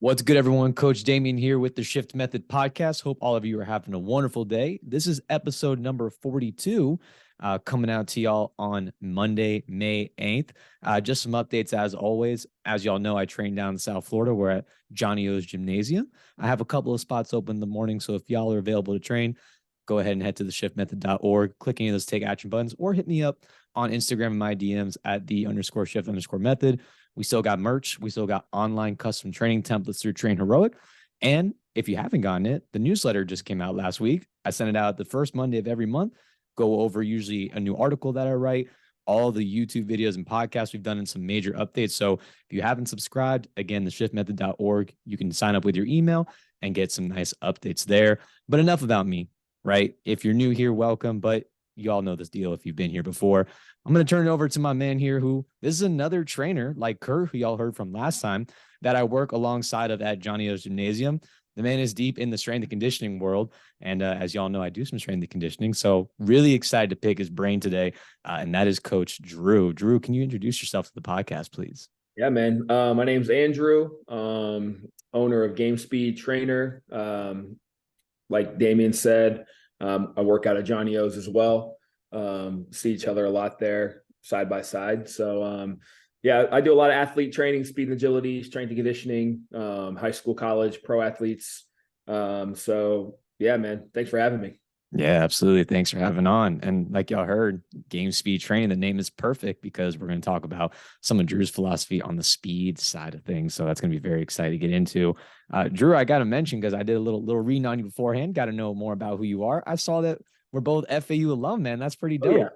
What's good, everyone? Coach Damien here with the Shift Method podcast. Hope all of you are having a wonderful day. This is episode number 42, coming out to y'all on Monday, May 8th. Just some updates as always. As y'all know, I train down in South Florida. We're at Johnny O's Gymnasium. I have a couple of spots open in the morning, so if y'all are available to train, go ahead and head to theshiftmethod.org, click any of those take action buttons, or hit me up on Instagram in my DMs at _shift_method. We still got merch. We still got online custom training templates through Train Heroic. And if you haven't gotten it, the newsletter just came out last week. I send it out the first Monday of every month. Go over usually a new article that I write, all the YouTube videos and podcasts we've done, and some major updates. So if you haven't subscribed, again, theshiftmethod.org, you can sign up with your email and get some nice updates there. But enough about me, right? If you're new here, welcome. But you all know this deal if you've been here before. I'm going to turn it over to my man here, who this is another trainer like Kerr, who y'all heard from last time, that I work alongside of at Johnny O's Gymnasium. The man is deep in the strength and conditioning world. And as y'all know, I do some strength and conditioning. So really excited to pick his brain today. And that is Coach Drew. Drew, can you introduce yourself to the podcast, please? Yeah, man. My name's Andrew, owner of Game Speed Trainer. Like Damien said, I work out at Johnny O's as well. See each other a lot there side by side. So, yeah, I do a lot of athlete training, speed and agility, strength and conditioning, high school, college, pro athletes. So yeah, man, thanks for having me. Yeah, absolutely. Thanks for having on. And like y'all heard, Game Speed Training, the name is perfect because we're going to talk about some of Drew's philosophy on the speed side of things. So that's going to be very exciting to get into. Drew, I got to mention, because I did a little reading on you beforehand, got to know more about who you are. I saw that we're both FAU alum, man. That's pretty dope. Oh, yeah.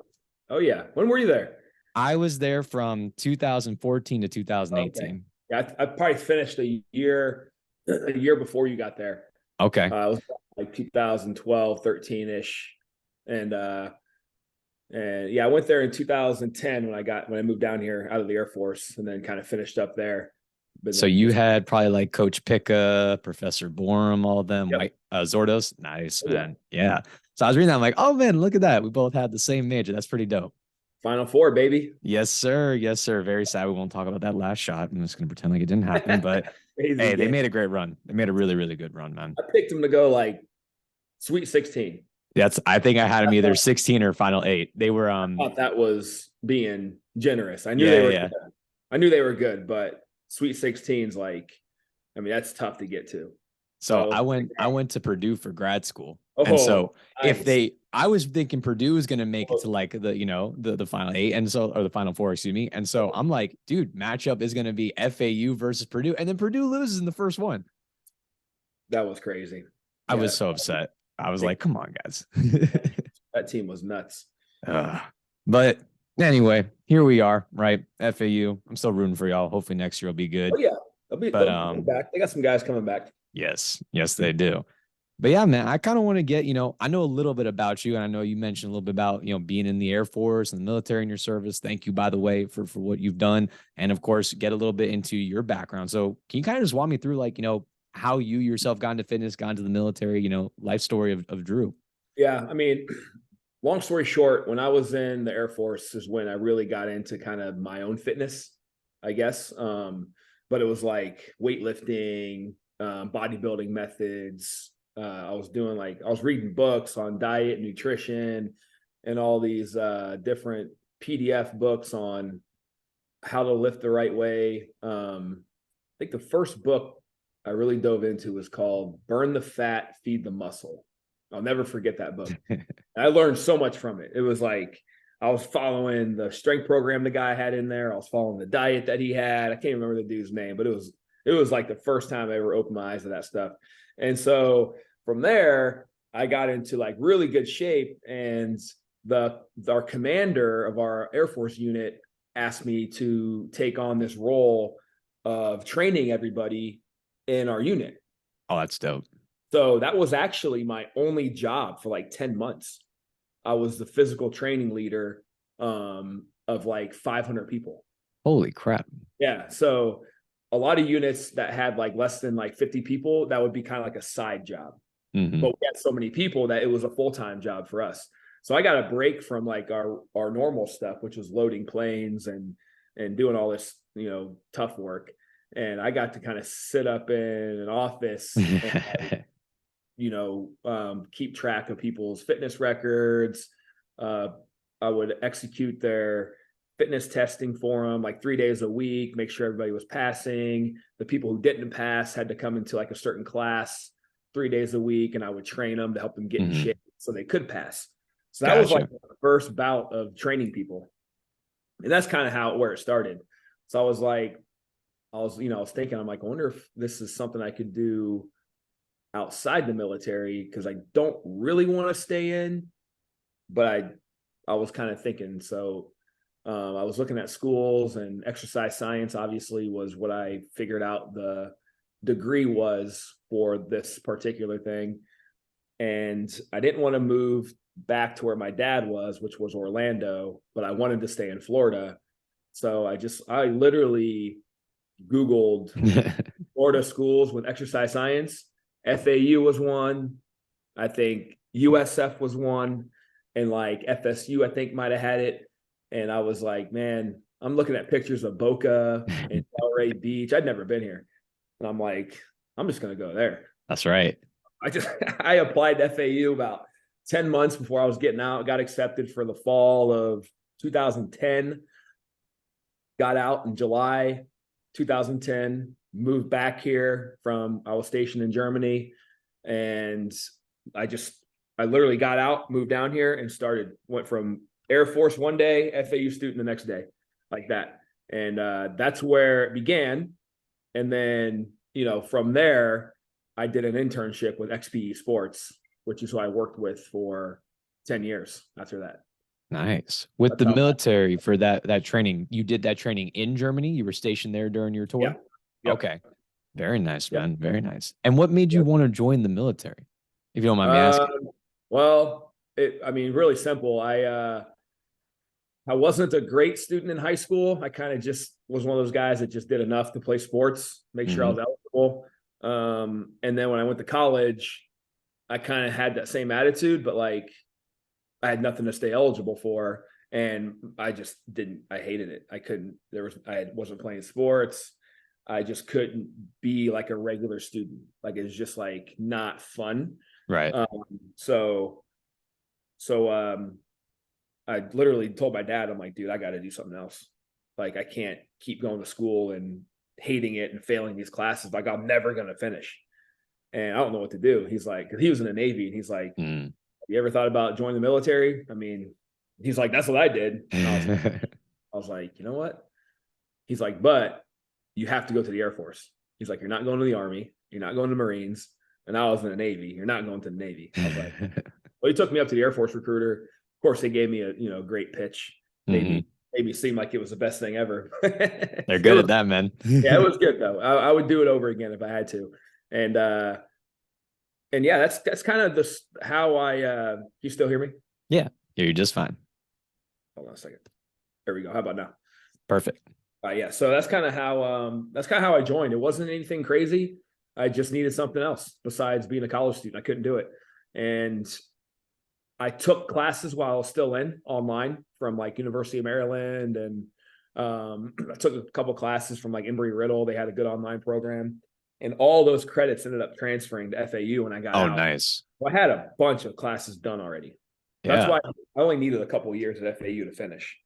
Oh, yeah. When were you there? I was there from 2014 to 2018. Okay. Yeah, I probably finished a year before you got there. Okay. It was like 2012, 13-ish. And yeah, I went there in 2010 when I moved down here out of the Air Force, and then kind of finished up there. But so you had probably like Coach Picca, Professor Borum, all of them, yep. White Zordos. Nice, man. Yeah. So I was reading that. I'm like, oh man, look at that. We both had the same major. That's pretty dope. Final Four, baby. Yes, sir. Yes, sir. Very sad. We won't talk about that last shot. I'm just going to pretend like it didn't happen. But hey, they made a great run. They made a really, really good run, man. I picked them to go like Sweet 16. I think I had them either 16 or Final 8. They were. I thought that was being generous. I knew they were. Good. I knew they were good, but Sweet 16's like, I mean, that's tough to get to. So I went to Purdue for grad school. And so nice. I was thinking Purdue was going to make it to like the Final 8 or the Final 4, excuse me. And so I'm like, dude, matchup is going to be FAU versus Purdue. And then Purdue loses in the first one. That was crazy. I was so upset. I was like, come on, guys. That team was nuts. But anyway, here we are, right? FAU. I'm still rooting for y'all. Hopefully next year will be good. Oh, yeah. They'll be back. They got some guys coming back. Yes, they do. But yeah, man, I kind of want to get, I know a little bit about you, and I know you mentioned a little bit about, being in the Air Force and the military in your service. Thank you, by the way, for what you've done. And of course, get a little bit into your background. So can you kind of just walk me through, like, how you yourself got into fitness, got into the military, life story of Drew? Yeah. I mean, long story short, when I was in the Air Force is when I really got into kind of my own fitness, I guess. But it was like weightlifting, bodybuilding methods. I was reading books on diet, nutrition, and all these different PDF books on how to lift the right way. I think the first book I really dove into was called Burn the Fat, Feed the Muscle. I'll never forget that book. I learned so much from it. It was like I was following the strength program the guy had in there. I was following the diet that he had. I can't remember the dude's name, but it was like the first time I ever opened my eyes to that stuff. And so from there, I got into like really good shape, and our commander of our Air Force unit asked me to take on this role of training everybody in our unit. Oh, that's dope. So that was actually my only job for like 10 months. I was the physical training leader of like 500 people. Holy crap. Yeah. So a lot of units that had like less than like 50 people, that would be kind of like a side job. Mm-hmm. But we had so many people that it was a full-time job for us. So I got a break from like our normal stuff, which was loading planes and doing all this, tough work. and I got to kind of sit up in an office and, keep track of people's fitness records. I would execute their fitness testing for them like 3 days a week, make sure everybody was passing. The people who didn't pass had to come into like a certain class 3 days a week, and I would train them to help them get in shape so they could pass. So that was like the first bout of training people. And that's kind of where it started. So I was thinking, I'm like, I wonder if this is something I could do outside the military, because I don't really want to stay in, but I was kind of thinking. So I was looking at schools, and exercise science obviously was what I figured out the degree was for this particular thing. And I didn't want to move back to where my dad was, which was Orlando, but I wanted to stay in Florida. So I literally Googled Florida schools with exercise science. FAU was one. I think USF was one. And like FSU, I think might have had it. And I was like, man, I'm looking at pictures of Boca and Delray Beach. I'd never been here. And I'm like, I'm just going to go there. That's right. I applied to FAU about 10 months before I was getting out, got accepted for the fall of 2010, got out in July 2010, moved back here I was stationed in Germany. And I literally got out, moved down here, and went from Air Force one day, FAU student the next day, like that. And that's where it began. And then, from there, I did an internship with XPE Sports, which is who I worked with for 10 years after that. Nice. With the military for that training, you did that training in Germany? You were stationed there during your tour? Yeah. Yep. Okay. Very nice, man. Very nice. And what made you want to join the military, if you don't mind me asking? Well, really simple. I wasn't a great student in high school. I kind of just was one of those guys that just did enough to play sports, make sure I was eligible. And then when I went to college, I kind of had that same attitude, but like I had nothing to stay eligible for. And I just I hated it. I wasn't playing sports. I just couldn't be like a regular student. Like it's just like not fun. Right. So I literally told my dad, I'm like, dude, I got to do something else. Like I can't keep going to school and hating it and failing these classes. Like I'm never going to finish. And I don't know what to do. He's like, 'cause he was in the Navy, and he's like, have you ever thought about joining the military? I mean, he's like, that's what I did. And I was like, you know what? He's like, but you have to go to the Air Force. He's like, you're not going to the Army. You're not going to the Marines. And I was in the Navy. You're not going to the Navy. I was like, well, he took me up to the Air Force recruiter. Of course, they gave me a great pitch. Made me seem like it was the best thing ever. They're good at that, man. Yeah, it was good though. I would do it over again if I had to. And yeah, that's kind of how I. You still hear me? Yeah, you're just fine. Hold on a second. There we go. How about now? Perfect. Yeah. So that's kind of how I joined. It wasn't anything crazy. I just needed something else besides being a college student. I couldn't do it, and I took classes while I was still online from like University of Maryland, and I took a couple classes from like Embry-Riddle. They had a good online program, and all those credits ended up transferring to FAU when I got out. Oh, nice. So I had a bunch of classes done already. That's why I only needed a couple of years at FAU to finish.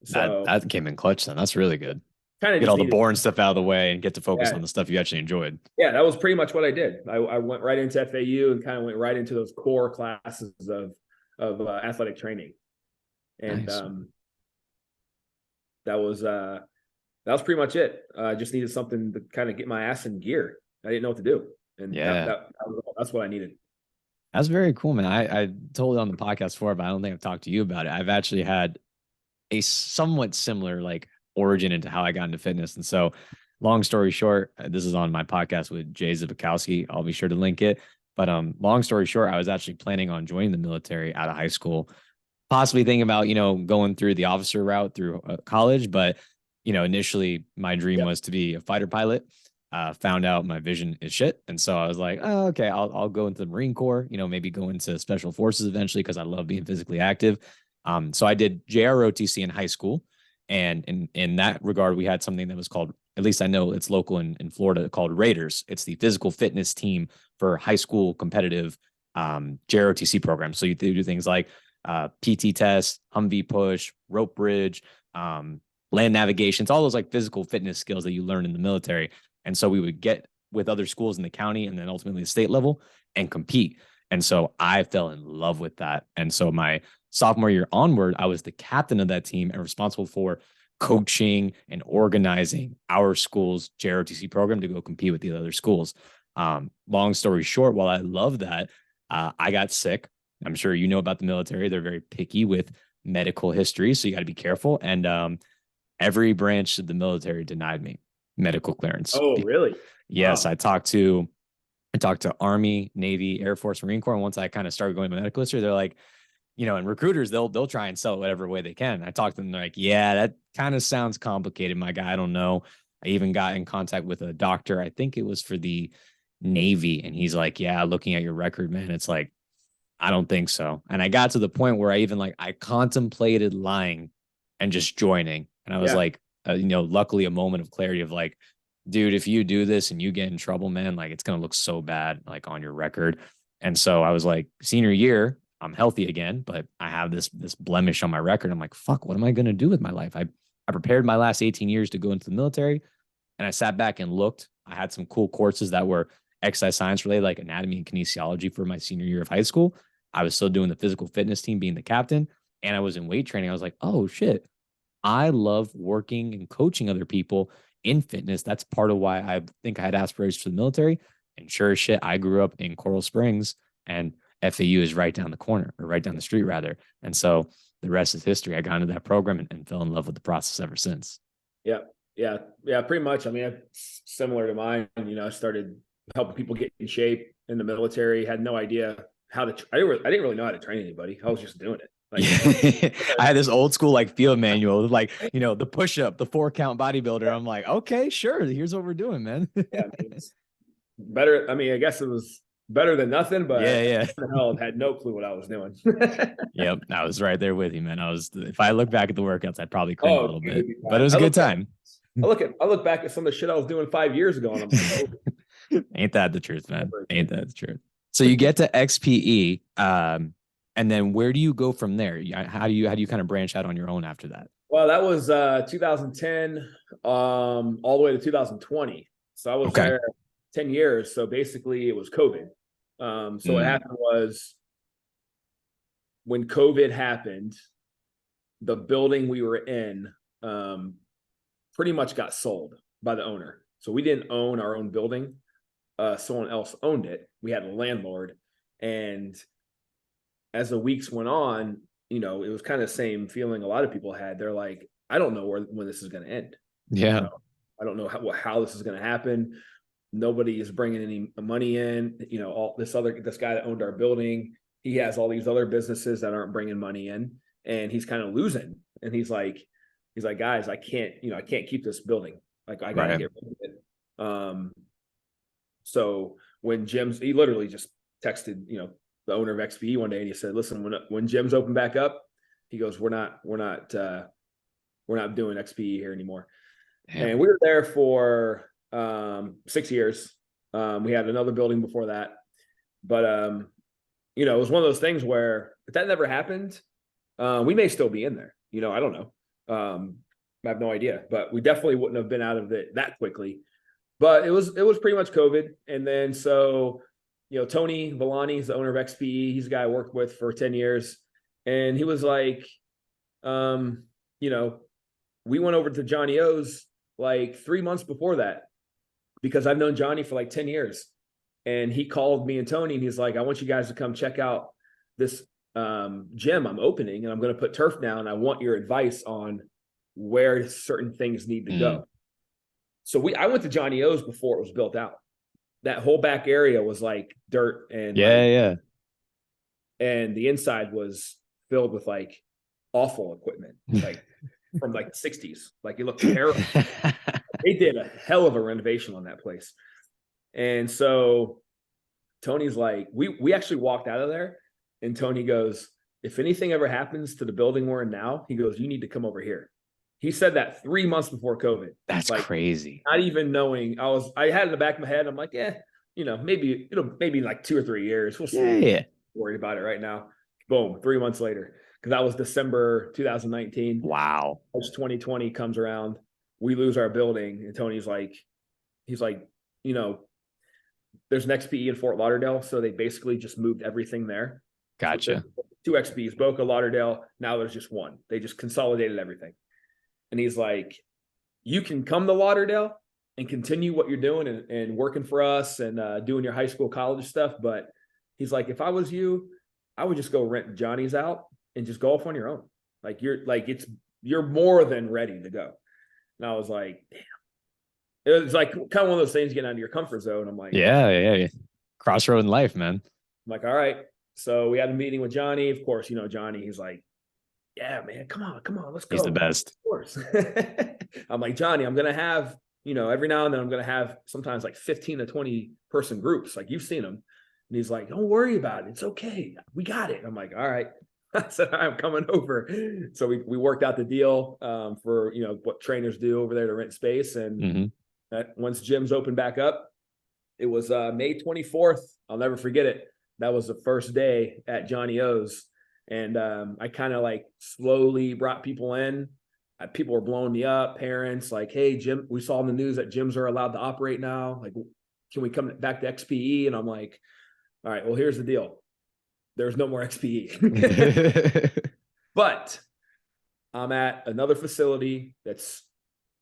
So that came in clutch then. That's really good. Kind of get all the boring stuff out of the way and get to focus on the stuff you actually enjoyed. Yeah, that was pretty much what I did. I went right into FAU and kind of went right into those core classes of athletic training. And nice. That was pretty much it. I just needed something to kind of get my ass in gear. I didn't know what to do. And that's what I needed. That's very cool, man. I told it on the podcast before, but I don't think I've talked to you about it. I've actually had a somewhat similar like origin into how I got into fitness. And so long story short, this is on my podcast with Jay Zibikowski. I'll be sure to link it. But long story short, I was actually planning on joining the military out of high school, possibly thinking about, going through the officer route through college. But, initially my dream was to be a fighter pilot. Found out my vision is shit. And so I was like, oh, okay, I'll go into the Marine Corps, maybe go into special forces eventually, because I love being physically active. So I did JROTC in high school. And in that regard, we had something that was called at least I know it's local in Florida, called Raiders. It's the physical fitness team for high school competitive JROTC programs. So you do things like PT test, Humvee push, rope bridge, land navigation. It's all those like physical fitness skills that you learn in the military. And so we would get with other schools in the county and then ultimately the state level and compete. And so I fell in love with that. And so my sophomore year onward, I was the captain of that team and responsible for coaching and organizing our school's JROTC program to go compete with the other schools. Long story short, while I love that, I got sick. I'm sure you know about the military. They're very picky with medical history, so you got to be careful. And every branch of the military denied me medical clearance. Oh, really? Yes, Wow. I talked to Army, Navy, Air Force, Marine Corps. And once I kind of started going to my medical history, they're like, and recruiters, they'll try and sell it whatever way they can. I talked to them, they're like, yeah, that kind of sounds complicated, my guy. I don't know. I even got in contact with a doctor. I think it was for the Navy. And he's like, yeah, looking at your record, man, it's like, I don't think so. And I got to the point where I contemplated lying and just joining. And I was Yeah. like, luckily a moment of clarity of like, dude, if you do this and you get in trouble, man, like it's going to look so bad, like on your record. And so I was like, senior year, I'm healthy again, but I have this blemish on my record. I'm like, fuck, what am I going to do with my life? I prepared my last 18 years to go into the military, and I sat back and looked. I had some cool courses that were exercise science related, like anatomy and kinesiology for my senior year of high school. I was still doing the physical fitness team, being the captain, and I was in weight training. I was like, oh shit, I love working and coaching other people in fitness. That's part of why I think I had aspirations for the military. And sure as shit, I grew up in Coral Springs, and FAU is right down the corner, or right down the street rather. And so the rest is history. I got into that program and fell in love with the process ever since. Yeah. Yeah. Yeah. Pretty much. I mean, similar to mine, I started helping people get in shape in the military, had no idea how to, I didn't really know how to train anybody. I was just doing it. Like, I had this old school like field manual, like the push up, the 4 count bodybuilder. I'm like, okay, sure, here's what we're doing, man. yeah, it's better. I mean, I guess it was better than nothing, Yeah, but yeah. hell, had no clue what I was doing. Yep, I was right there with you, man. If I look back at the workouts, I'd probably cringe a Oh, little bit, dude, but it was a good time. I look back at some of the shit I was doing 5 years ago, and I'm like, oh, Ain't that the truth, man? Ain't that the truth? So you get to XPE, and then where do you go from there? How do you kind of branch out on your own after that? well, that was 2010, all the way to 2020. So I was Okay. there 10 years. So basically, it was COVID. So what happened was when COVID happened, the building we were in pretty much got sold by the owner. So we didn't own our own building. Someone else owned it. We had a landlord. And as the weeks went on, it was kind of the same feeling a lot of people had. They're like, I don't know when this is going to end. Yeah. I don't know how this is going to happen. Nobody is bringing any money in. This guy that owned our building, he has all these other businesses that aren't bringing money in, and he's kind of losing. And he's like, guys, I can't keep this building. Like, I got to get rid of it. So when he literally just texted, the owner of XPE one day, and he said, listen, when gyms open back up, he goes, we're not doing XPE here anymore. Damn. And we were there for 6 years. We had another building before that, but it was one of those things where if that never happened, we may still be in there. I don't know. I have no idea, but we definitely wouldn't have been out of it that quickly. But it was pretty much COVID. And then so, Tony Villani is the owner of XPE. He's a guy I worked with for 10 years. And he was like, we went over to Johnny O's like 3 months before that, because I've known Johnny for like 10 years. And he called me and Tony, and he's like, I want you guys to come check out this gym I'm opening, and I'm going to put turf down. I want your advice on where certain things need to go. So I went to Johnny O's before it was built out. That whole back area was like dirt and and the inside was filled with like awful equipment, like from like the 60s. Like, it looked terrible. They did a hell of a renovation on that place. And so Tony's like, we actually walked out of there, and Tony goes, if anything ever happens to the building we're in now, he goes, you need to come over here. He said that 3 months before COVID. That's Like, crazy. not even knowing. I had it in the back of my head. I'm like, yeah, maybe maybe like 2 or 3 years. We'll see. Yeah. Worried about it right now. Boom, 3 months later. Because that was December 2019. Wow. March 2020 comes around. We lose our building. And Tony's like, he's like, you know, there's an XPE in Fort Lauderdale. So they basically just moved everything there. Gotcha. So 2 XPs, Boca, Lauderdale. Now there's just one. They just consolidated everything. And he's like, you can come to Lauderdale and continue what you're doing and working for us and doing your high school, college stuff. But he's like, if I was you, I would just go rent Johnny's out and just go off on your own. Like you're more than ready to go. And I was like, damn. It was like kind of one of those things getting out of your comfort zone. I'm like, yeah. Crossroad in life, man. I'm like, all right. So we had a meeting with Johnny. Of course, Johnny, he's like, yeah, man, come on, let's go. He's the best. Of course. I'm like, Johnny, I'm going to have, every now and then I'm going to have sometimes like 15 to 20 person groups. Like you've seen them. And he's like, don't worry about it. It's okay. We got it. I'm like, all right. I said, I'm coming over. So we worked out the deal for, what trainers do over there to rent space. And that once gyms opened back up, it was May 24th. I'll never forget it. That was the first day at Johnny O's. And I kind of like slowly brought people in. People were blowing me up, parents like, hey, Jim, we saw in the news that gyms are allowed to operate now. Like, can we come back to XPE? And I'm like, all right, well, here's the deal. There's no more XPE. But I'm at another facility that's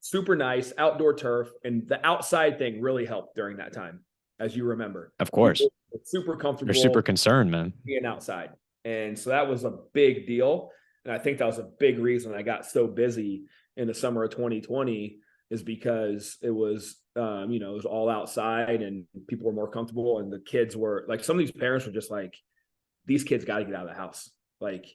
super nice, outdoor turf. And the outside thing really helped during that time, as you remember. Of course. Super comfortable. They're super concerned, man. Being outside. And so that was a big deal. And I think that was a big reason I got so busy in the summer of 2020 is because it was, it was all outside and people were more comfortable. And the kids were like, some of these parents were just like, these kids got to get out of the house. Like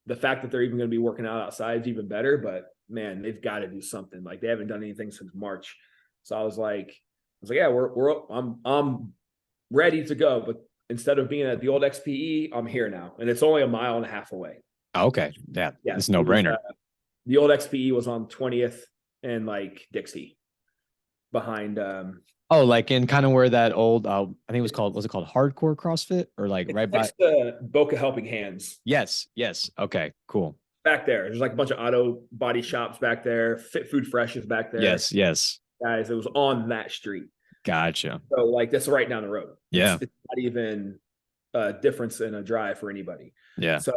the fact that they're even going to be working out outside is even better, but man, they've got to do something. Like they haven't done anything since March. So I was like, yeah, I'm ready to go. But instead of being at the old XPE, I'm here now. And it's only 1.5 miles away. Okay. Yeah. It's no brainer. The old XPE was on 20th and like Dixie behind. Like in kind of where that old, I think was it called Hardcore CrossFit or like right by Boca Helping Hands. Yes. Okay, cool. Back there. There's like a bunch of auto body shops back there. Fit Food Fresh is back there. Yes. Guys, it was on that street. Gotcha. So like that's right down the road. Yeah. It's not even a difference in a drive for anybody. Yeah. So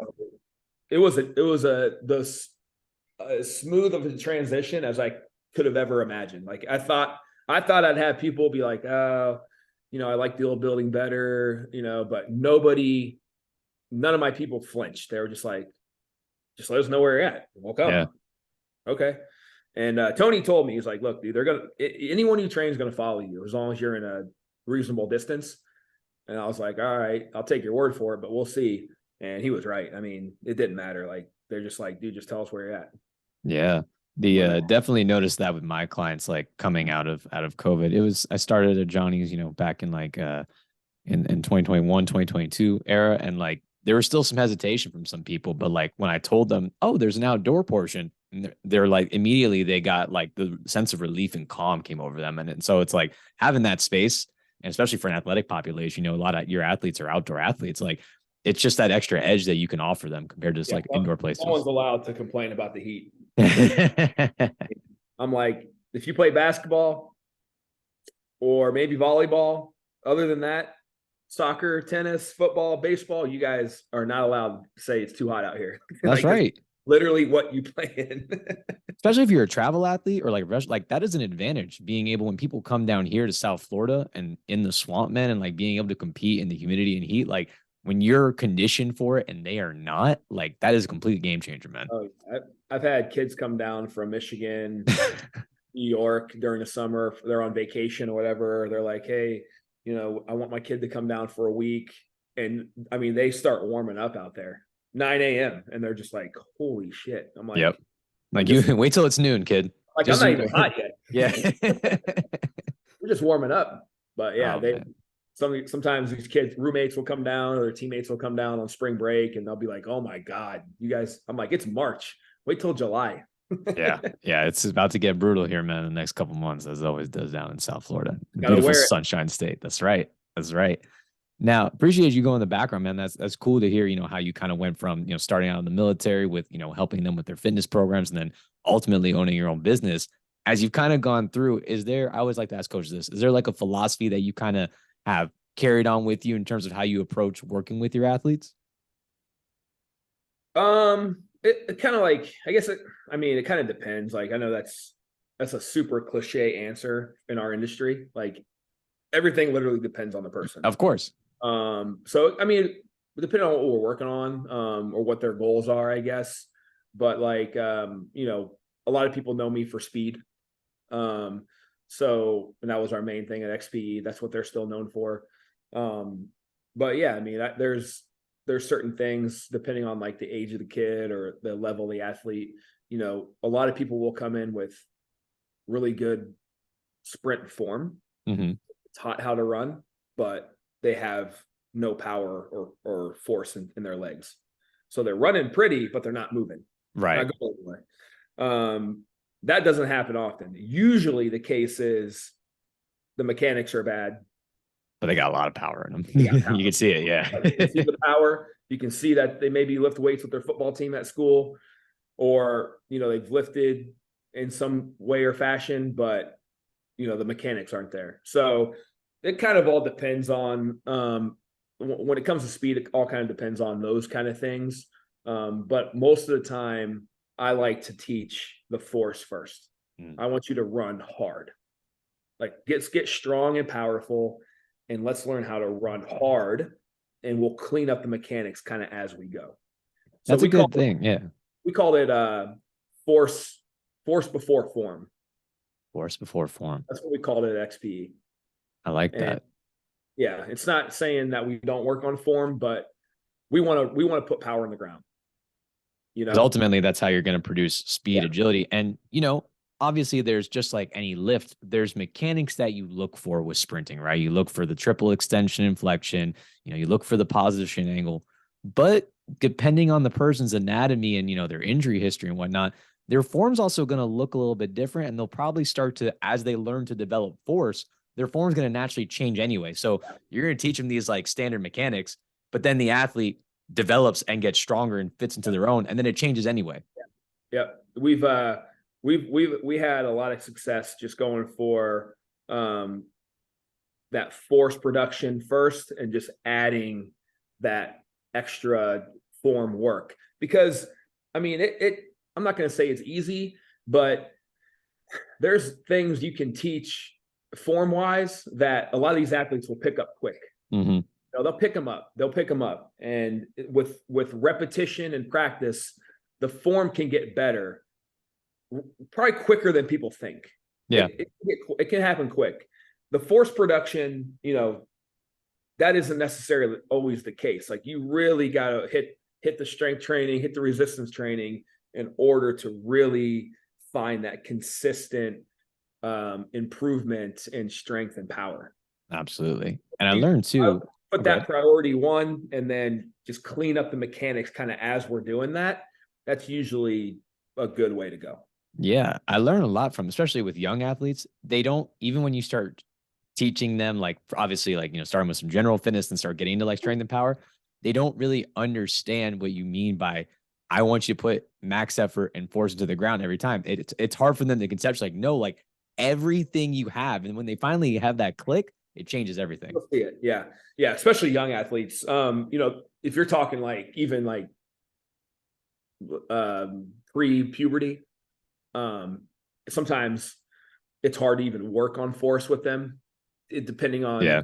it was as smooth of a transition as I could have ever imagined. Like I thought I'd have people be like, oh, I like the old building better, but none of my people flinched. They were just like, just let us know where you're at. We'll come. Yeah. Okay. And Tony told me, he's like, look, dude, anyone you train is going to follow you as long as you're in a reasonable distance. And I was like, all right, I'll take your word for it, but we'll see. And he was right. I mean, it didn't matter. Like, they're just like, dude, just tell us where you're at. Yeah. Definitely noticed that with my clients, like coming out of COVID. I started at Johnny's, back in like in 2021, 2022 era. And like, there was still some hesitation from some people, but like when I told them, oh, there's an outdoor portion, and they're like, immediately they got like the sense of relief and calm came over them. And so it's like having that space, and especially for an athletic population, a lot of your athletes are outdoor athletes. Like it's just that extra edge that you can offer them compared to just like indoor places. No one's allowed to complain about the heat. I'm like, if you play basketball or maybe volleyball, other than that, soccer, tennis, football, baseball, you guys are not allowed to say it's too hot out here. That's like, right. Literally what you play in. Especially if you're a travel athlete or like that is an advantage, being able, when people come down here to South Florida and in the swamp, man, and like being able to compete in the humidity and heat, like when you're conditioned for it and they are not, like that is a complete game changer, man. Oh, I've had kids come down from Michigan, New York during the summer. They're on vacation or whatever. They're like, hey, I want my kid to come down for a week. And I mean, they start warming up out there 9 a.m. and they're just like, holy shit. I'm like, yep. Like you wait till it's noon, kid. Like I'm not even hot yet. Yeah. We're just warming up. But yeah, sometimes these kids, roommates will come down or their teammates will come down on spring break and they'll be like, oh my God, you guys, I'm like, it's March. Wait till July. Yeah. Yeah. It's about to get brutal here, man, in the next couple months, as it always does down in South Florida. The Gotta beautiful wear it. Sunshine State. That's right. That's right. Now, appreciate you going in the background, man. That's cool to hear, how you kind of went from, starting out in the military with, helping them with their fitness programs and then ultimately owning your own business. As you've kind of gone through, I always like to ask coaches this, is there like a philosophy that you kind of have carried on with you in terms of how you approach working with your athletes? It kind of like, I guess it kind of depends. Like, I know that's a super cliche answer in our industry. Like, everything literally depends on the person. Of course. So depending on what we're working on, or what their goals are, I guess. But like, a lot of people know me for speed. And that was our main thing at XPE. That's what they're still known for. But yeah, there's certain things depending on like the age of the kid or the level of the athlete. A lot of people will come in with really good sprint form. Mm-hmm. Taught how to run, but they have no power or force in their legs. So they're running pretty, but they're not moving. Right. Not going anywhere. That doesn't happen often. Usually the case is the mechanics are bad. But they got a lot of power in them. They got power. You can see it. Yeah. You can see the power. You can see that they maybe lift weights with their football team at school, or, they've lifted in some way or fashion, but, the mechanics aren't there. So it kind of all depends on, when it comes to speed, it all kind of depends on those kind of things. But most of the time, I like to teach the force first. I want you to run hard. Like, get strong and powerful, and let's learn how to run hard, and we'll clean up the mechanics kind of as we go. So That's a good thing. Yeah. We called it force before form. Force before form. That's what we called it at XPE. I like that. Yeah, it's not saying that we don't work on form, but we want to put power in the ground. Because ultimately, that's how you're going to produce speed, agility. And, obviously, there's just like any lift, there's mechanics that you look for with sprinting, right? You look for the triple extension and flexion, you look for the positive shin angle. But depending on the person's anatomy and, their injury history and whatnot, their form's also going to look a little bit different. And they'll probably start to, as they learn to develop force, their form's going to naturally change anyway. So you're going to teach them these like standard mechanics, but then the athlete develops and gets stronger and fits into their own, and then it changes anyway. Yep. We had a lot of success just going for that force production first and just adding that extra form work, because I'm not going to say it's easy, but there's things you can teach form wise that a lot of these athletes will pick up quick. Mm-hmm. They'll pick them up. And with repetition and practice, the form can get better, probably quicker than people think. Yeah. It can happen quick. The force production, that isn't necessarily always the case. Like, you really got to hit the strength training, hit the resistance training in order to really find that consistent improvement in strength and power. Absolutely. And I learned too. Put that priority one, and then just clean up the mechanics kind of as we're doing that. That's usually a good way to go. Yeah. I learned a lot from, especially with young athletes. They don't, even when you start teaching them, like, obviously, like, starting with some general fitness and start getting into like strength and power, they don't really understand what you mean by, I want you to put max effort and force into the ground every time. It's hard for them to conceptualize, like, no, like everything you have. And when they finally have that click, it changes everything. You'll see it. Yeah. Yeah. Especially young athletes. If you're talking like even like pre-puberty, sometimes it's hard to even work on force with them, depending on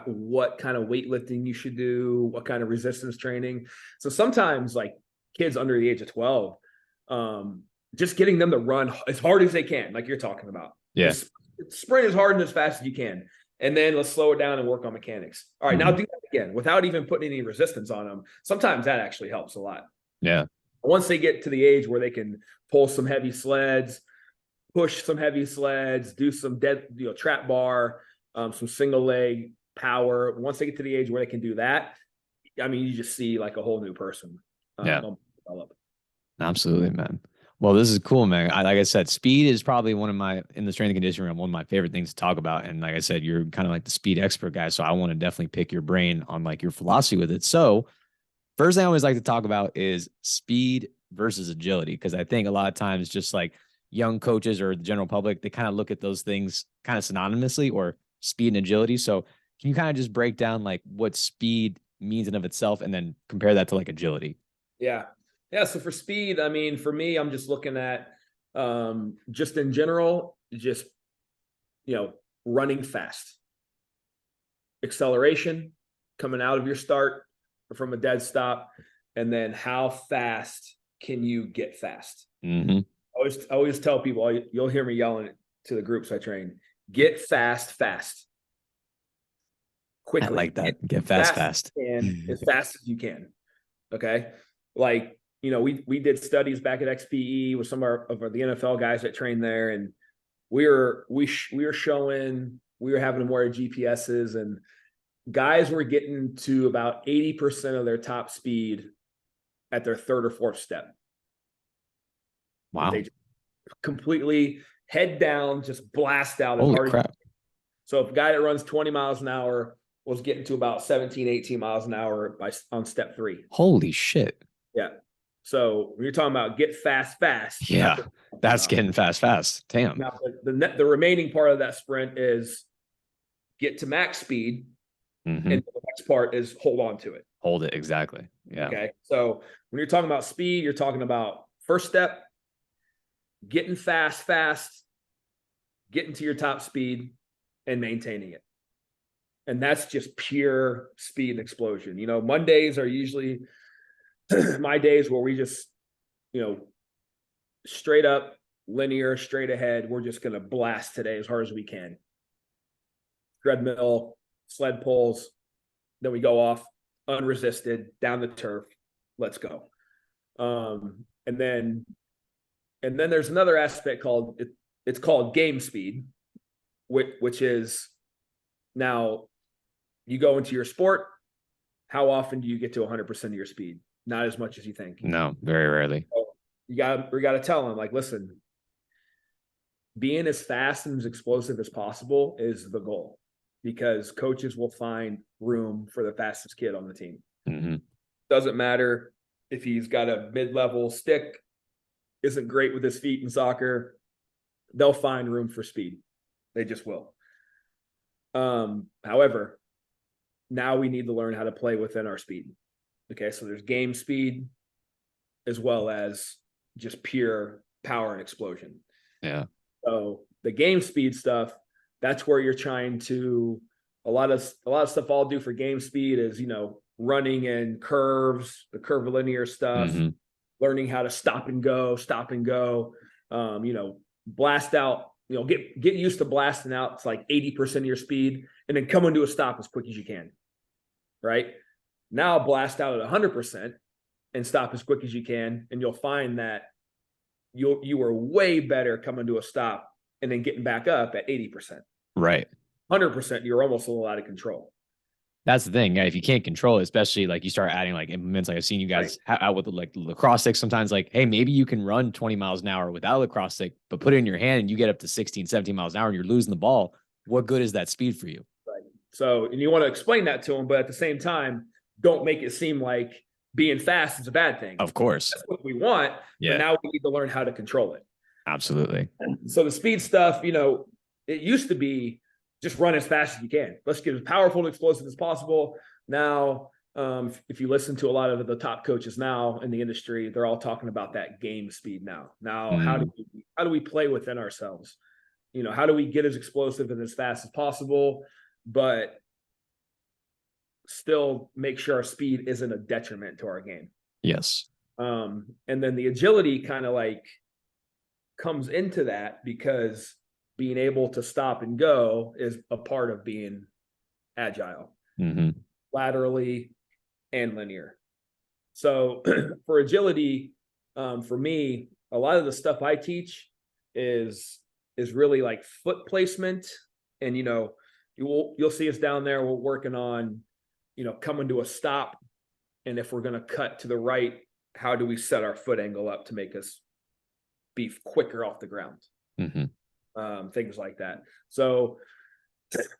what kind of weightlifting you should do, what kind of resistance training. So sometimes, like, kids under the age of 12, just getting them to run as hard as they can, like you're talking about. Yeah. Just sprint as hard and as fast as you can, and then let's slow it down and work on mechanics. All right, now do that again without even putting any resistance on them. Sometimes that actually helps a lot. Yeah. Once they get to the age where they can pull some heavy sleds, push some heavy sleds, do some trap bar, some single leg power. Once they get to the age where they can do that, you just see like a whole new person. Absolutely, man. Well, this is cool, man. Like I said, speed is probably one of my, in the strength and conditioning realm, one of my favorite things to talk about. And like I said, you're kind of like the speed expert guy. So I want to definitely pick your brain on like your philosophy with it. So first thing I always like to talk about is speed versus agility. Because I think a lot of times just like young coaches or the general public, they kind of look at those things kind of synonymously, or speed and agility. So can you kind of just break down like what speed means in of itself and then compare that to like agility? Yeah. Yeah. So for speed, I mean, for me, I'm just looking at just in general, just, running fast, acceleration coming out of your start or from a dead stop. And then how fast can you get fast? Mm-hmm. I always tell people, you'll hear me yelling to the groups I train, get fast, fast, I quickly. like that. Get fast, Fast fast. as you can, as fast as you can. Okay. Like, we did studies back at XPE with some of the NFL guys that train there. And we were showing, we were having them wear GPSs, and guys were getting to about 80% of their top speed at their third or fourth step. Wow. They completely head down, just blast out as Holy hard crap. So if a guy that runs 20 miles an hour was getting to about 17, 18 miles an hour on step 3. Holy shit. Yeah. So when you're talking about get fast, fast. Yeah. That's getting fast, fast. Damn. Now, the remaining part of that sprint is get to max speed. Mm-hmm. And the next part is hold on to it. Hold it. Exactly. Yeah. Okay. So when you're talking about speed, you're talking about first step, getting fast, getting to your top speed and maintaining it. And that's just pure speed and explosion. Mondays are usually my days where we just, straight up, linear, straight ahead. We're just going to blast today as hard as we can. Treadmill, sled pulls, then we go off unresisted down the turf. Let's go. And then there's another aspect it's called game speed, which is now you go into your sport. How often do you get to 100% of your speed? Not as much as you think. No, very rarely. So we got to tell them, like, listen, being as fast and as explosive as possible is the goal, because coaches will find room for the fastest kid on the team. Mm-hmm. Doesn't matter if he's got a mid-level stick, isn't great with his feet in soccer, they'll find room for speed. They just will. However, now we need to learn how to play within our speed. Okay, so there's game speed as well as just pure power and explosion. Yeah. So the game speed stuff, that's where you're trying to, a lot of stuff I'll do for game speed is, running in curves, the curvilinear stuff, Mm-hmm. learning how to stop and go, blast out, get used to blasting out to like 80% of your speed and then come into a stop as quick as you can. Right now, blast out at 100% and stop as quick as you can. And you'll find that you are way better coming to a stop and then getting back up at 80%. Right. 100%, you're almost a little out of control. That's the thing. Yeah, if you can't control it, especially like you start adding like implements, like I've seen you guys out with like lacrosse sticks sometimes, like, hey, maybe you can run 20 miles an hour without a lacrosse stick, but put it in your hand and you get up to 16, 17 miles an hour and you're losing the ball. What good is that speed for you? Right. So, and you want to explain that to them, but at the same time, don't make it seem like being fast is a bad thing. Of course. That's what we want. Yeah. But now we need to learn how to control it. Absolutely. So the speed stuff, it used to be just run as fast as you can. Let's get as powerful and explosive as possible. Now, if you listen to a lot of the top coaches now in the industry, they're all talking about that game speed now. Now, how do we play within ourselves? How do we get as explosive and as fast as possible, but still make sure our speed isn't a detriment to our game? Yes. And then the agility kind of like comes into that, because being able to stop and go is a part of being agile, laterally and linear. So for agility, for me, a lot of the stuff I teach is really like foot placement. And, you'll see us down there. We're working on, coming to a stop. And if we're going to cut to the right, how do we set our foot angle up to make us be quicker off the ground. Things like that. So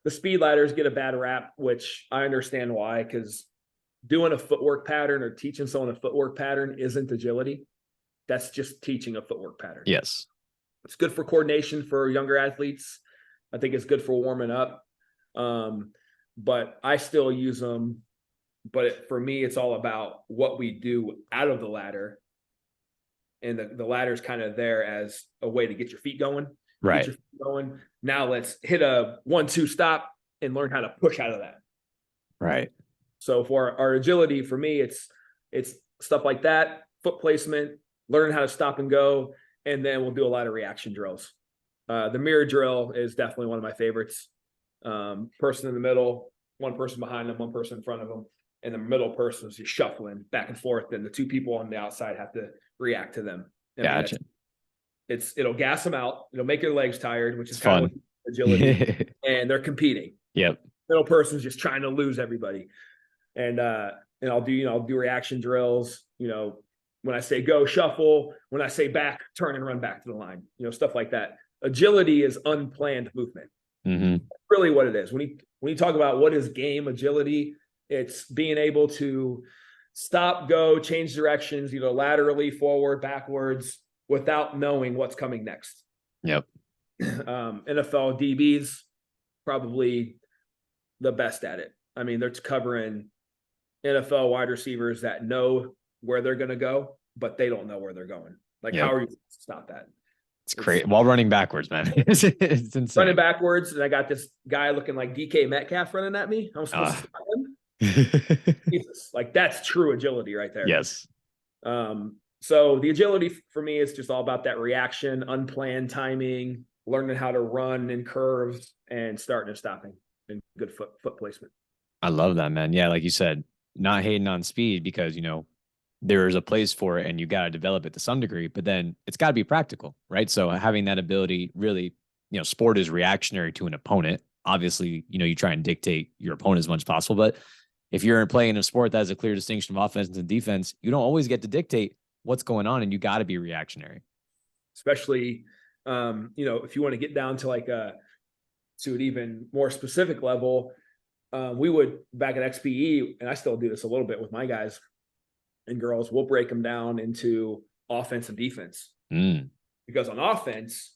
the speed ladders get a bad rap, which I understand why, because doing a footwork pattern or teaching someone a footwork pattern isn't agility. That's just teaching a footwork pattern. Yes. It's good for coordination for younger athletes. I think it's good for warming up. But I still use them. But for me, it's all about what we do out of the ladder. And the ladder is kind of there as a way to get your feet going. Right. Get your feet going. Now let's hit a 1-2 stop and learn how to push out of that. Right. So for our agility, for me, it's stuff like that, foot placement, learning how to stop and go, and then we'll do a lot of reaction drills. The mirror drill is definitely one of my favorites. Person in the middle, one person behind them, one person in front of them, and the middle person is just shuffling back and forth, and the two people on the outside have to react to them. Gotcha. It'll gas them out. It'll make their legs tired, which is fun. Kind of agility, and they're competing. Yep. Middle person's just trying to lose everybody. And I'll do reaction drills, when I say go, shuffle, when I say back, turn and run back to the line, stuff like that. Agility is unplanned movement. Really what it is. When you talk about what is game agility, it's being able to stop, go, change directions, laterally, forward, backwards, without knowing what's coming next. Yep. NFL DBs, probably the best at it. I mean, they're covering NFL wide receivers that know where they're going to go, but they don't know where they're going. How are you supposed to stop that? It's crazy. While running backwards, man. It's insane. Running backwards, and I got this guy looking like DK Metcalf running at me. I'm supposed to stop him. Jesus, that's true agility right there. Yes. So the agility for me is just all about that reaction, unplanned timing, learning how to run in curves, and starting and stopping, and good foot placement. I love that, man. Yeah, like you said, not hating on speed, because there's a place for it and you got to develop it to some degree, but then it's got to be practical, right? So having that ability, really, sport is reactionary to an opponent. Obviously, you try and dictate your opponent as much as possible, but if you're playing a sport that has a clear distinction of offense and defense, you don't always get to dictate what's going on, and you got to be reactionary. Especially, if you want to get down to to an even more specific level, we would, back at XPE, and I still do this a little bit with my guys and girls, we'll break them down into offense and defense. Because on offense,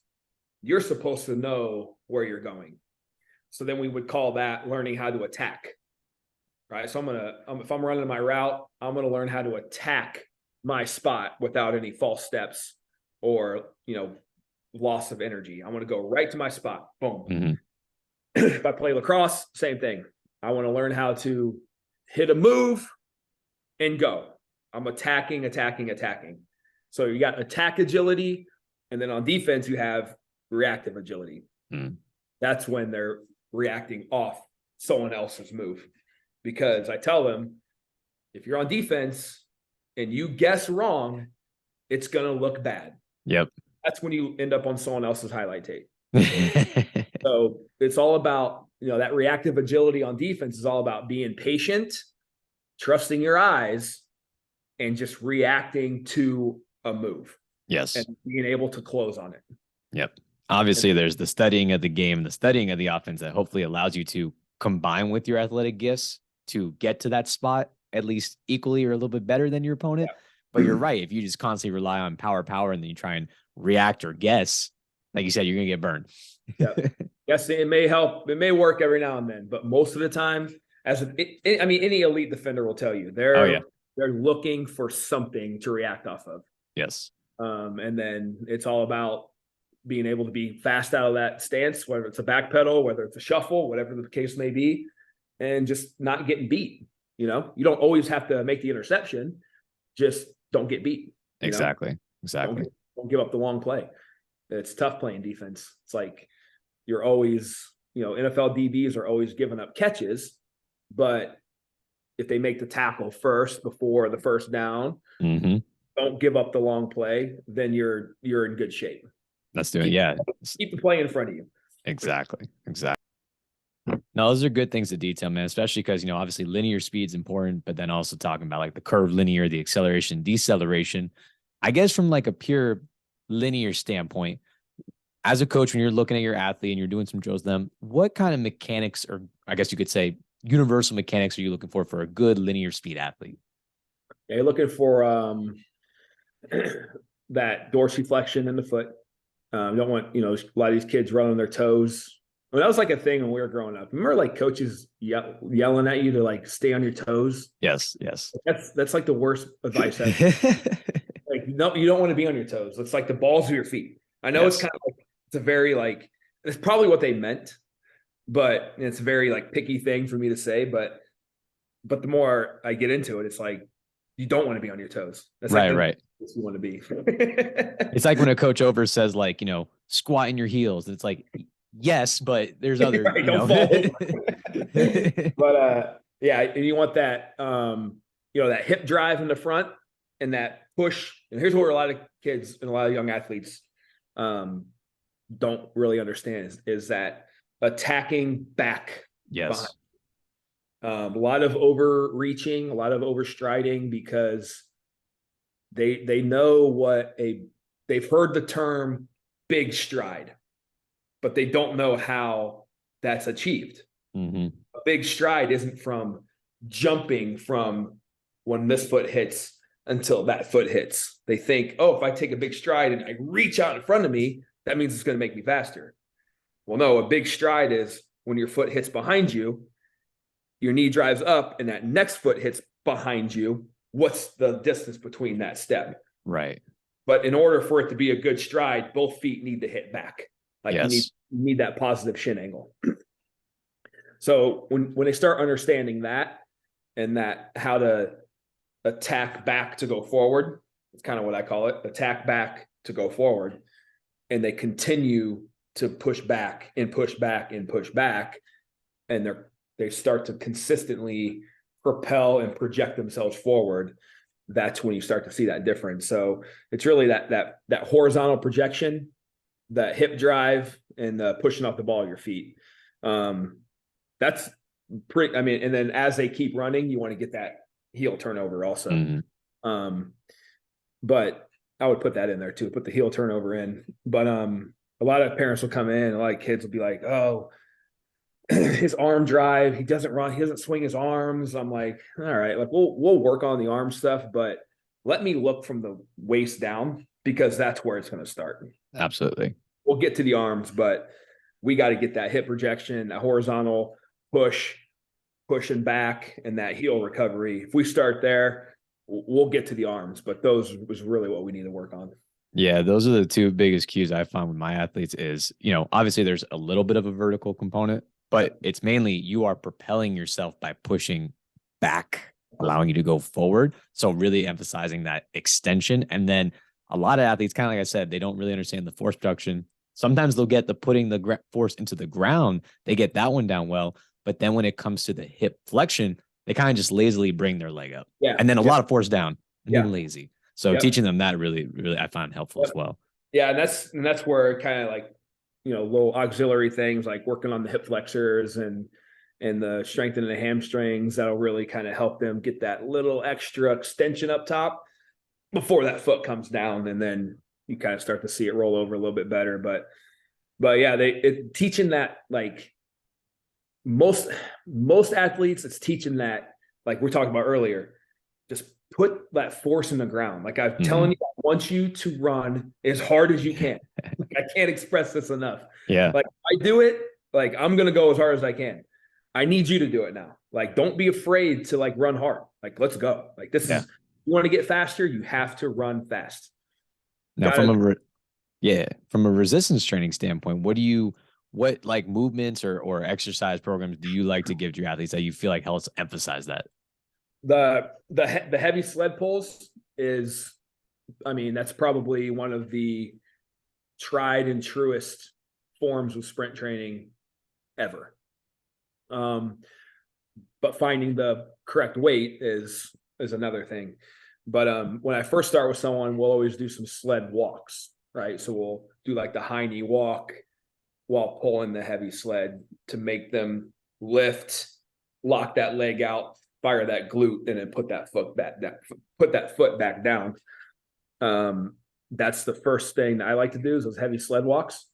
you're supposed to know where you're going. So then we would call that learning how to attack, right? So if I'm running my route, I'm going to learn how to attack my spot without any false steps or, loss of energy. I want to go right to my spot. Boom. If I play lacrosse, same thing. I want to learn how to hit a move and go. I'm attacking. So you got attack agility, and then on defense, you have reactive agility. That's when they're reacting off someone else's move. Because I tell them, if you're on defense and you guess wrong, it's going to look bad. Yep. That's when you end up on someone else's highlight tape. So it's all about, that reactive agility on defense is all about being patient, trusting your eyes, and just reacting to a move. Yes. And being able to close on it. Yep. Obviously, there's the studying of the game, the studying of the offense that hopefully allows you to combine with your athletic gifts to get to that spot at least equally or a little bit better than your opponent. Yeah. But you're right. If you just constantly rely on power, and then you try and react or guess, like you said, you're going to get burned. Yeah. Yes, it may help. It may work every now and then, but most of the time, any elite defender will tell you they're looking for something to react off of. Yes. And then it's all about being able to be fast out of that stance, whether it's a back pedal, whether it's a shuffle, whatever the case may be, and just not getting beat. You don't always have to make the interception. Just don't get beat. Exactly. Don't give up the long play. It's tough playing defense. It's like you're always, NFL DBs are always giving up catches, but if they make the tackle first before the first down, don't give up the long play, then you're in good shape. Let's do it. Keep the play in front of you. Exactly. No, those are good things to detail, man, especially because, obviously linear speed is important, but then also talking about the curve linear, the acceleration, deceleration. I guess from a pure linear standpoint, as a coach, when you're looking at your athlete and you're doing some drills with them, what kind of mechanics, or I guess you could say universal mechanics, are you looking for a good linear speed athlete? Yeah, you're looking for that dorsiflexion in the foot. You don't want, a lot of these kids running their toes. I mean, that was like a thing when we were growing up. Remember, like coaches yelling at you to like stay on your toes. Yes, yes. That's like the worst advice ever. Like, no, you don't want to be on your toes. It's like the balls of your feet. I know it's Yes. kind of like, it's a very like, it's probably what they meant, but it's a very like picky thing for me to say. But the more I get into it, it's like you don't want to be on your toes. That's like Right. you want to be. It's like when a coach over says, like, squat in your heels. It's like, yes, but there's other, Right, don't fall over. But yeah, and you want that that hip drive in the front and that push. And here's where a lot of kids and a lot of young athletes don't really understand is that attacking back. Yes. A lot of overreaching, a lot of overstriding because they know they've heard the term big stride, but they don't know how that's achieved. Mm-hmm. A big stride isn't from jumping from when this foot hits until that foot hits. They think, oh, if I take a big stride and I reach out in front of me, that means it's going to make me faster. Well, no, a big stride is when your foot hits behind you, your knee drives up, and that next foot hits behind you. What's the distance between that step? Right. But in order for it to be a good stride, both feet need to hit back. Like yes. you need that positive shin angle. So when they start understanding that and that how to attack back to go forward, it's kind of what I call it, attack back to go forward. And they continue to push back and push back and push back. And they start to consistently propel and project themselves forward. That's when you start to see that difference. So it's really that horizontal projection, that hip drive, and the pushing off the ball of your feet. That's pretty. I mean, and then as they keep running, you want to get that heel turnover also. Mm-hmm. But I would put that in there too. Put the heel turnover in. But a lot of parents will come in. A lot of kids will be like, "Oh, his arm drive. He doesn't run. He doesn't swing his arms." I'm like, all right, like we'll work on the arm stuff, but let me look from the waist down because that's where it's going to start. Absolutely. We'll get to the arms, but we got to get that hip projection, that horizontal pushing back, and that heel recovery. If we start there, we'll get to the arms, but those was really what we need to work on. Yeah, those are the two biggest cues I found with my athletes is, obviously there's a little bit of a vertical component, but it's mainly you are propelling yourself by pushing back, allowing you to go forward. So really emphasizing that extension. And then a lot of athletes, kind of like I said, they don't really understand the force production. Sometimes they'll get the putting the force into the ground. They get that one down well. But then when it comes to the hip flexion, they kind of just lazily bring their leg up. Yeah. And then a lot of force down and Yeah. then lazy. So teaching them that really, really I find helpful as well. Yeah. And that's where kind of like, little auxiliary things like working on the hip flexors and the strengthening the hamstrings, that'll really kind of help them get that little extra extension up top before that foot comes down. And then you kind of start to see it roll over a little bit better. But yeah, teaching that, like most athletes, it's teaching that, like we're talking about earlier, just put that force in the ground. Like I'm telling you, I want you to run as hard as you can. Like, I can't express this enough. Yeah. Like I do it, like I'm going to go as hard as I can. I need you to do it now. Like, don't be afraid to like run hard. Like, let's go. Like this is, you want to get faster, you have to run fast. Now from a resistance training standpoint, what like movements or exercise programs do you like to give to your athletes that you feel like helps emphasize that? The heavy sled pulls is, I mean, that's probably one of the tried and truest forms of sprint training ever. But finding the correct weight is another thing. But when I first start with someone, we'll always do some sled walks, right? So we'll do like the high knee walk while pulling the heavy sled to make them lift, lock that leg out, fire that glute, and then put that foot back down. that's the first thing that I like to do is those heavy sled walks.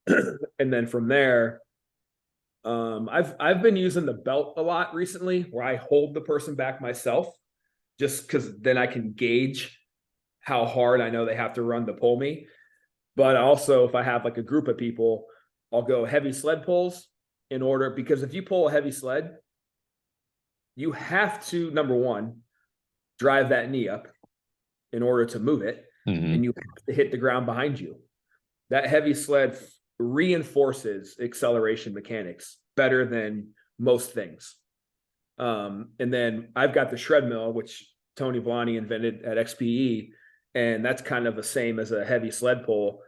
And then from there, I've been using the belt a lot recently where I hold the person back myself just because then I can gauge how hard I know they have to run to pull me. But also, if I have like a group of people, I'll go heavy sled pulls in order, because if you pull a heavy sled, you have to, number one, drive that knee up in order to move it, and you have to hit the ground behind you. That heavy sled reinforces acceleration mechanics better than most things. And then I've got the shred mill, which Tony Vellani invented at XPE, and that's kind of the same as a heavy sled pull.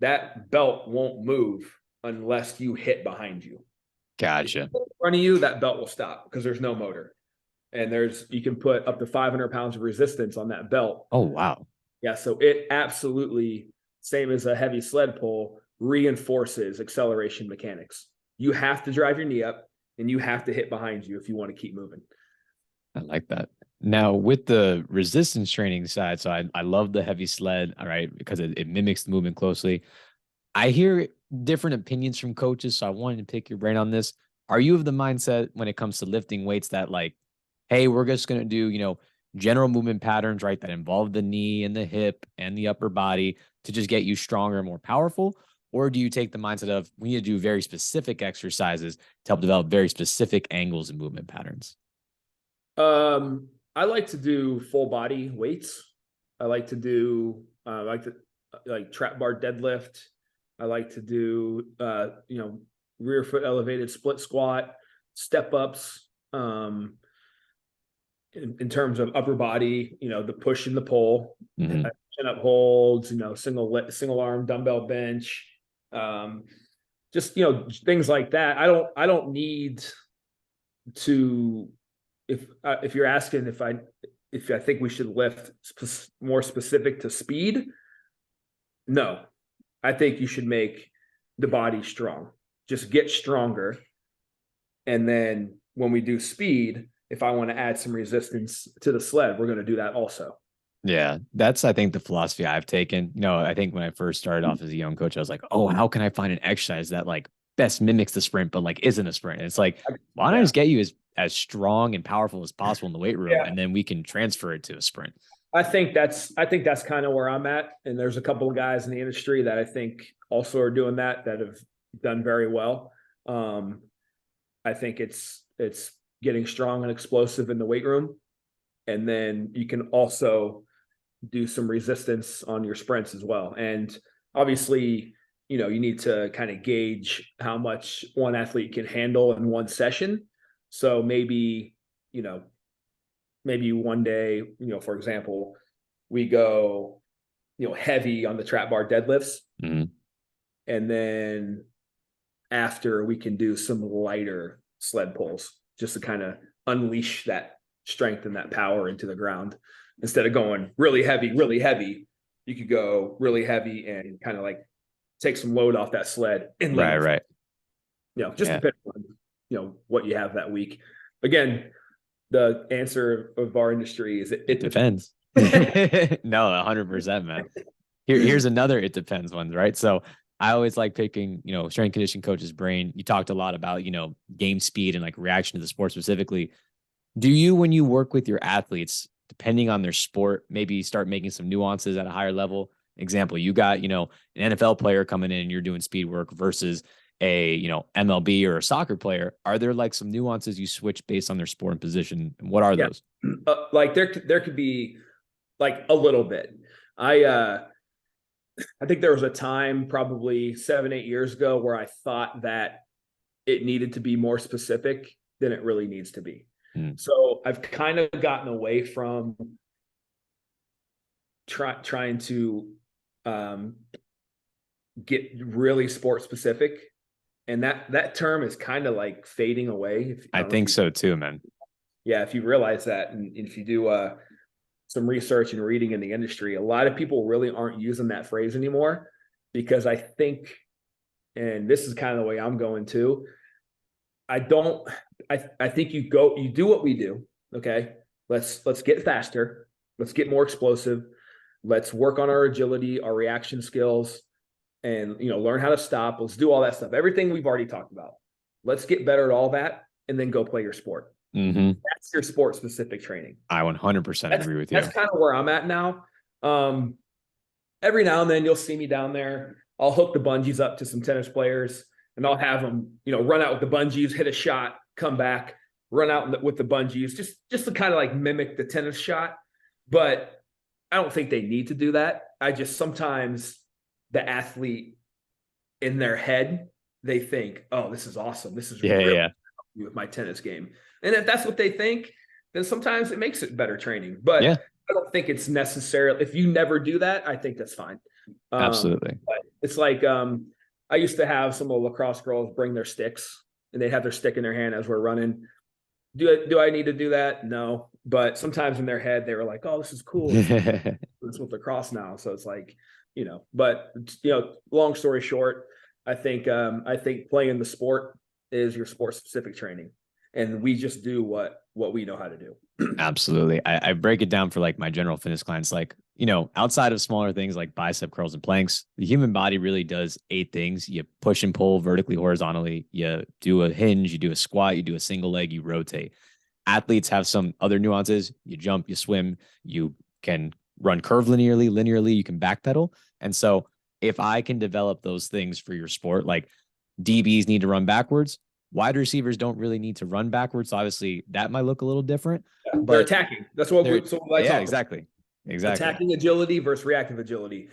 That belt won't move unless you hit behind you. Gotcha. In front of you, that belt will stop because there's no motor. And you can put up to 500 pounds of resistance on that belt. Oh, wow. Yeah. So it absolutely, same as a heavy sled pull, reinforces acceleration mechanics. You have to drive your knee up and you have to hit behind you if you want to keep moving. I like that. Now, with the resistance training side, so I love the heavy sled, all right, because it mimics the movement closely. I hear different opinions from coaches, so I wanted to pick your brain on this. Are you of the mindset when it comes to lifting weights that like, hey, we're just going to do, general movement patterns, right, that involve the knee and the hip and the upper body to just get you stronger and more powerful? Or do you take the mindset of we need to do very specific exercises to help develop very specific angles and movement patterns? I like to do full body weights. I like to do like trap bar deadlift. I like to do rear foot elevated split squat, step ups. In terms of upper body, the push and the pull, chin up holds, single arm dumbbell bench, just things like that. I don't need to, if you're asking if I think we should lift more specific to speed, no, I think you should make the body strong. Just get stronger, and then when we do speed, if I want to add some resistance to the sled, we're going to do that also. Yeah, that's, I think, the philosophy I've taken. I think when I first started off as a young coach, I was like, oh, how can I find an exercise that like best mimics the sprint, but like isn't a sprint? And it's like, why don't I just get you as strong and powerful as possible in the weight room, and then we can transfer it to a sprint. I think that's kind of where I'm at. And there's a couple of guys in the industry that I think also are doing that have done very well. I think it's getting strong and explosive in the weight room. And then you can also do some resistance on your sprints as well. And obviously, you need to kind of gauge how much one athlete can handle in one session. So maybe one day, for example, we go, heavy on the trap bar deadlifts. And then after we can do some lighter sled pulls just to kind of unleash that strength and that power into the ground. Instead of going really heavy, you could go really heavy and kind of like take some load off that sled and right. Just depending on, what you have that week. Again, the answer of our industry is it depends. No, 100%, man. Here's another it depends one, right? So I always like picking, strength and conditioning coach's brain. You talked a lot about, game speed and like reaction to the sport specifically. Do you, when you work with your athletes, depending on their sport, maybe start making some nuances at a higher level? Example, you got, an NFL player coming in and you're doing speed work versus a, MLB or a soccer player. Are there like some nuances you switch based on their sport and position? And what are those? Like there could be like a little bit. I think there was a time probably 7-8 years ago where I thought that it needed to be more specific than it really needs to be. So I've kind of gotten away from trying to get really sport specific. And that term is kind of like fading away. I think so too, man. Yeah. If you realize that, and if you do some research and reading in the industry, a lot of people really aren't using that phrase anymore, because I think, and this is kind of the way I'm going too, I think you do what we do. Okay. Let's get faster. Let's get more explosive. Let's work on our agility, our reaction skills, and learn how to stop. Let's do all that stuff. Everything we've already talked about. Let's get better at all that, and then go play your sport. That's your sport specific training. I 100% agree with you. That's kind of where I'm at now. Every now and then you'll see me down there. I'll hook the bungees up to some tennis players, and I'll have them, run out with the bungees, hit a shot, come back, run out with the bungees, just to kind of like mimic the tennis shot. But I don't think they need to do that. I just sometimes the athlete in their head, they think, oh, this is awesome. This is really helping me with my tennis game. And if that's what they think, then sometimes it makes it better training. But I don't think it's necessary. If you never do that, I think that's fine. Absolutely. But it's like I used to have some of the lacrosse girls bring their sticks, and they'd have their stick in their hand as we're running. Do I need to do that? No. But sometimes in their head, they were like, oh, this is cool. It's with lacrosse now. So it's like, but long story short, I think playing the sport is your sport specific training, and we just do what we know how to do. Absolutely. I break it down for like my general fitness clients, like, outside of smaller things like bicep curls and planks, the human body really does 8 things. You push and pull vertically, horizontally, you do a hinge, you do a squat, you do a single leg, you rotate. Athletes have some other nuances. You jump, you swim, you can run curve linearly, you can backpedal. And so if I can develop those things for your sport, like DBs need to run backwards, wide receivers don't really need to run backwards. So obviously that might look a little different. But they're attacking. That's what we're exactly. Attacking agility versus reactive agility.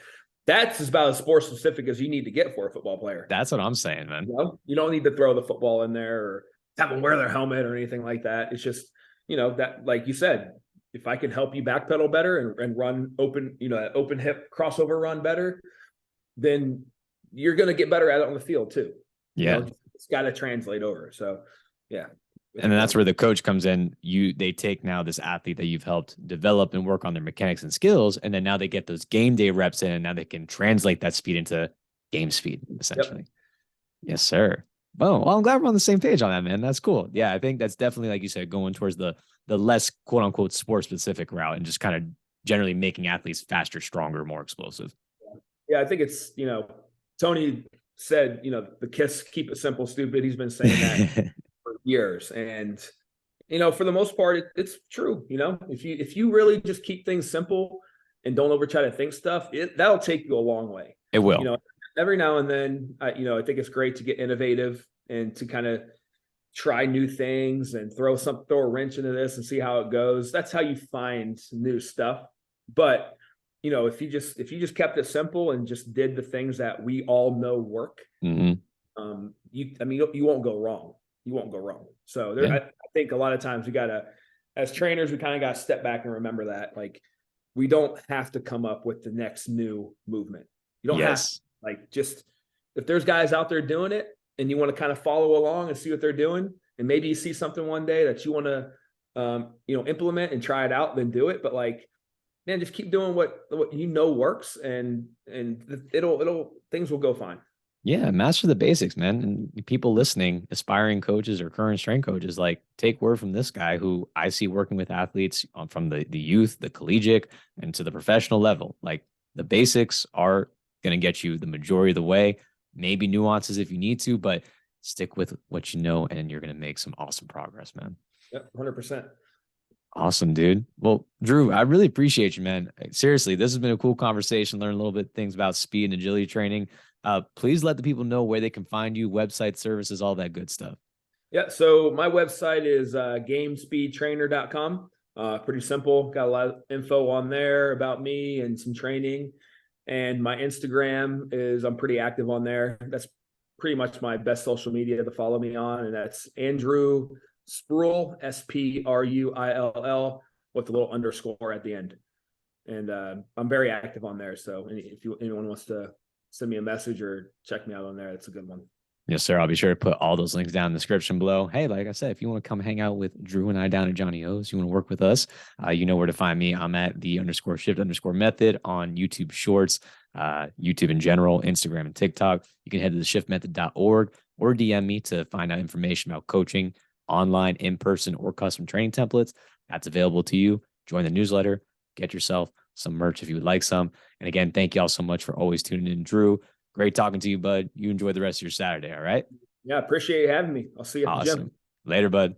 That's about as sport specific as you need to get for a football player. That's what I'm saying, man. You don't need to throw the football in there or have them wear their helmet or anything like that. It's just, that, like you said, if I can help you backpedal better and run open, open hip crossover run better, then you're going to get better at it on the field too. Yeah. It's got to translate over. So, yeah. And then that's where the coach comes in. They take now this athlete that you've helped develop and work on their mechanics and skills. And then now they get those game day reps in, and now they can translate that speed into game speed, essentially. Yep. Yes, sir. Well, I'm glad we're on the same page on that, man. That's cool. Yeah, I think that's definitely, like you said, going towards the less quote unquote sport specific route and just kind of generally making athletes faster, stronger, more explosive. Yeah, I think it's, Tony said, the KISS, keep it simple, stupid. He's been saying that for years. And, for the most part, it's true. If you really just keep things simple and don't over try to think stuff, that'll take you a long way. It will. Every now and then, I think it's great to get innovative and to kind of try new things and throw a wrench into this and see how it goes. That's how you find new stuff. But, if you just kept it simple and just did the things that we all know work, you won't go wrong. You won't go wrong. So I think a lot of times as trainers, we kind of got to step back and remember that, like, we don't have to come up with the next new movement. You don't have to. Like, just if there's guys out there doing it and you want to kind of follow along and see what they're doing, and maybe you see something one day that you want to, implement and try it out, then do it. But like, man, just keep doing what works, and things will go fine. Yeah, master the basics, man. And people listening, aspiring coaches or current strength coaches, like, take word from this guy who I see working with athletes from the youth, the collegiate, and to the professional level. Like, the basics are going to get you the majority of the way, maybe nuances if you need to, but stick with what you know, and you're going to make some awesome progress, man. Yep, 100%. Awesome, dude. Well, Drew, I really appreciate you, man. Seriously, this has been a cool conversation. Learn a little bit things about speed and agility training. Please let the people know where they can find you, website, services, all that good stuff. Yeah. So my website is gamespeedtrainer.com. Pretty simple. Got a lot of info on there about me and some training. And my Instagram is, I'm pretty active on there. That's pretty much my best social media to follow me on. And that's Andrew Spruill, Spruill, with a little underscore at the end. And I'm very active on there. So if anyone wants to send me a message or check me out on there, that's a good one. Yes, sir. I'll be sure to put all those links down in the description below. Hey, like I said, if you want to come hang out with Drew and I down at Johnny O's, you want to work with us, you know where to find me. I'm at _shift_method on YouTube Shorts, YouTube in general, Instagram and TikTok. You can head to theshiftmethod.org or DM me to find out information about coaching, online, in person, or custom training templates. That's available to you. Join the newsletter. Get yourself some merch if you would like some. And again, thank you all so much for always tuning in. Drew, great talking to you, bud. You enjoy the rest of your Saturday. All right. Yeah, appreciate you having me. I'll see you at the gym. Awesome. Later, bud.